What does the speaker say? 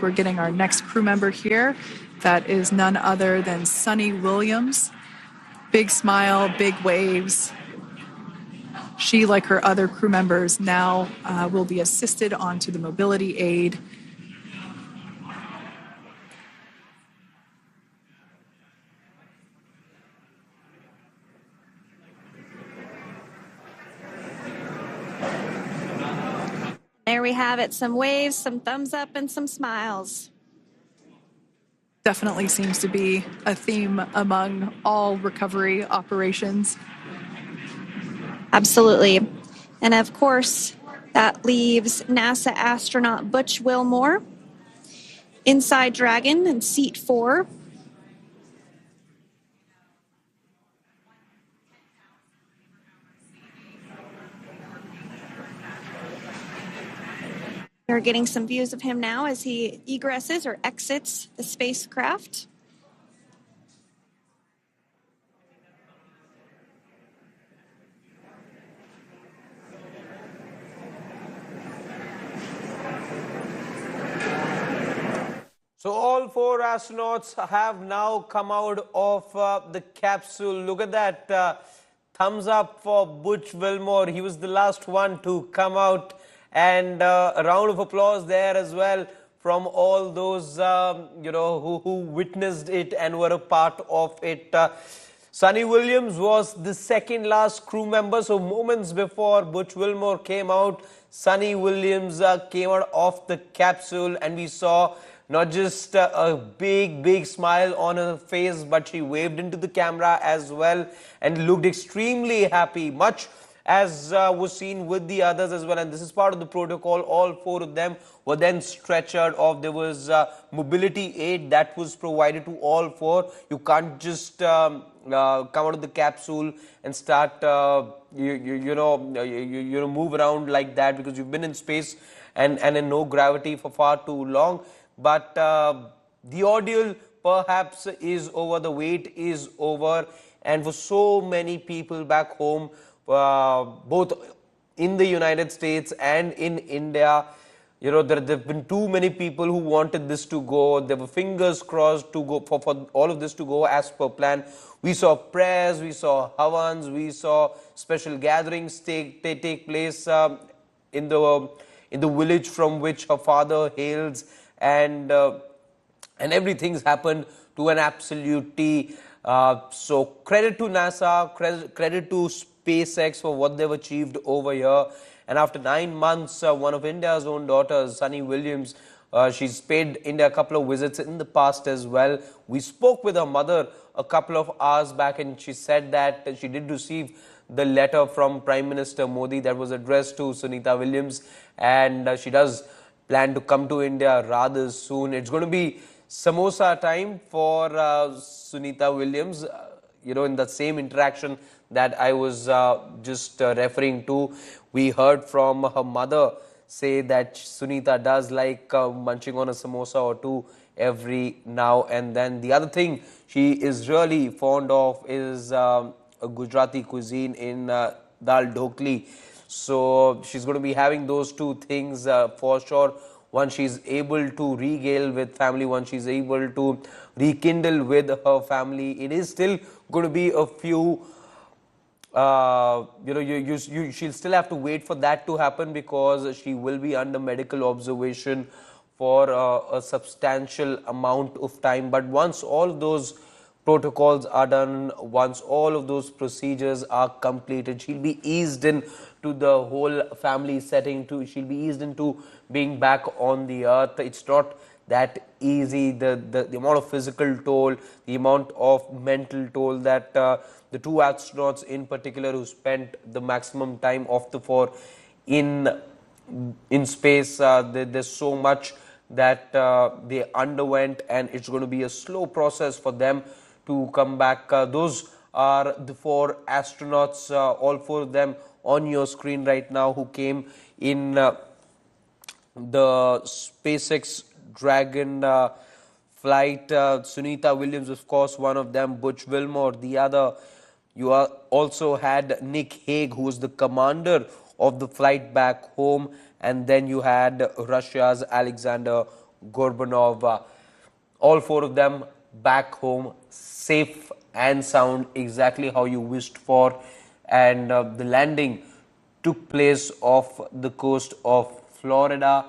like we're getting our next crew member here. That is none other than Sunny Williams. Big smile, big waves. She, like her other crew members, now will be assisted onto the mobility aid. There we have it, some waves, some thumbs up, and some smiles. Definitely seems to be a theme among all recovery operations. Absolutely. And of course, that leaves NASA astronaut Butch Wilmore inside Dragon in seat 4. We're getting some views of him now as he egresses or exits the spacecraft. So all 4 astronauts have now come out of the capsule. Look at that thumbs up for Butch Wilmore. He was the last one to come out, and a round of applause there as well from all those who witnessed it and were a part of it. Sunny Williams was the second last crew member, so moments before Butch Wilmore came out, Sunny Williams came out of the capsule, and we saw not just a big smile on her face, but she waved into the camera as well and looked extremely happy, much as was seen with the others as well. And this is part of the protocol. All 4 of them were then stretchered off. There was mobility aid that was provided to all 4. You can't just come out of the capsule and start move around like that, because you've been in space and in no gravity for far too long. But the ordeal perhaps is over, the wait is over, and for so many people back home, both in the United States and in India, there have been too many people who wanted this to go. There were fingers crossed to go for all of this to go as per plan. We saw prayers, we saw havans, we saw special gatherings take place in the village from which her father hails. And everything's happened to an absolute T. So credit to NASA, credit to SpaceX for what they've achieved over here. And after 9 months, one of India's own daughters, Sunny Williams, she's paid India a couple of visits in the past as well. We spoke with her mother a couple of hours back, and she said that she did receive the letter from Prime Minister Modi that was addressed to Sunita Williams, and she does plan to come to India rather soon. It's going to be samosa time for Sunita Williams, in the same interaction that I was just referring to. We heard from her mother say that Sunita does like munching on a samosa or two every now and then. The other thing she is really fond of is a Gujarati cuisine in dal dhokli. So she's going to be having those 2 things for sure. Once she's able to regale with family, once she's able to rekindle with her family, it is still going to be a few, she'll still have to wait for that to happen, because she will be under medical observation for a substantial amount of time. But once all of those protocols are done, once all of those procedures are completed, she'll be eased in to the whole family setting, she'll be eased into being back on the earth. It's not that easy. The amount of physical toll, the amount of mental toll that the 2 astronauts in particular who spent the maximum time of the 4 in space, there's so much that they underwent, and it's going to be a slow process for them to come back. Those are the 4 astronauts, all 4 of them on your screen right now, who came in the SpaceX Dragon flight. Sunita Williams, of course, one of them. Butch Wilmore, the other. You also had Nick Hague, who was the commander of the flight back home. And then you had Russia's Alexander Gorbanov. All four of them back home safe and sound, exactly how you wished for, and the landing took place off the coast of Florida.